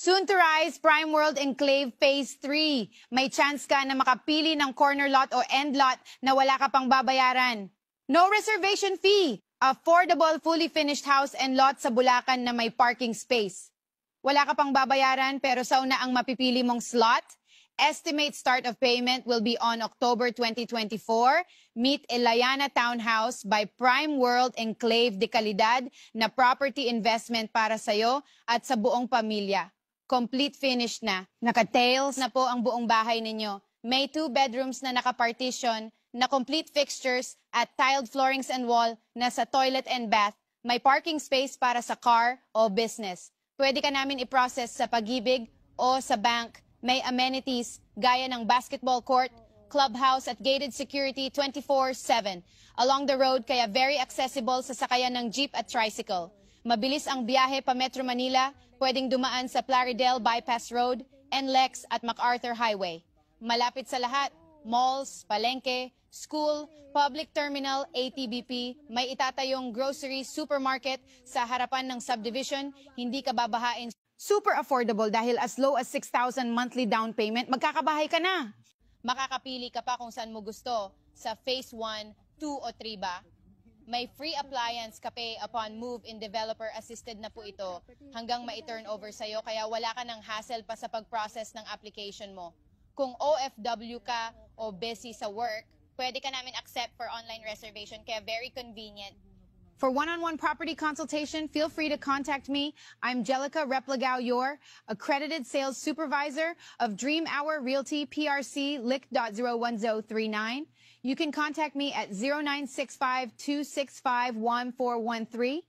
Soon to rise, Prime World Enclave Phase 3. May chance ka na makapili ng corner lot o end lot na wala ka pang babayaran. No reservation fee. Affordable, fully finished house and lot sa Bulacan na may parking space. Wala ka pang babayaran pero sauna ang mapipili mong slot. Estimate start of payment will be on October 2024. Meet Elayana Townhouse by Prime World Enclave de Calidad na property investment para sa'yo at sa buong pamilya. Complete finished na. Naka-tails na po ang buong bahay ninyo. May 2 bedrooms na naka-partition, na complete fixtures at tiled floorings and wall na sa toilet and bath. May parking space para sa car o business. Pwede ka namin i-process sa Pag-ibig o sa bank. May amenities gaya ng basketball court, clubhouse at gated security 24/7. Along the road kaya very accessible sa sakayan ng jeep at tricycle. Mabilis ang biyahe pa Metro Manila, pwedeng dumaan sa Plaridel Bypass Road, NLEX at MacArthur Highway. Malapit sa lahat, malls, palengke, school, public terminal, ATBP, may itatayong grocery supermarket sa harapan ng subdivision, hindi ka babahain. Super affordable dahil as low as 6,000 monthly down payment, magkakabahay ka na. Makakapili ka pa kung saan mo gusto, sa Phase 1, 2 o 3 ba? May free appliance ka pay upon move in developer assisted na po ito hanggang ma-turn over sa'yo kaya wala ka ng hassle pa sa pag-process ng application mo. Kung OFW ka o busy sa work, pwede ka namin accept for online reservation kaya very convenient. For one-on-one property consultation, feel free to contact me. I'm Jellica Repligao, your accredited sales supervisor of Dream Hour Realty PRC LIC.01039. You can contact me at 0965-265-1413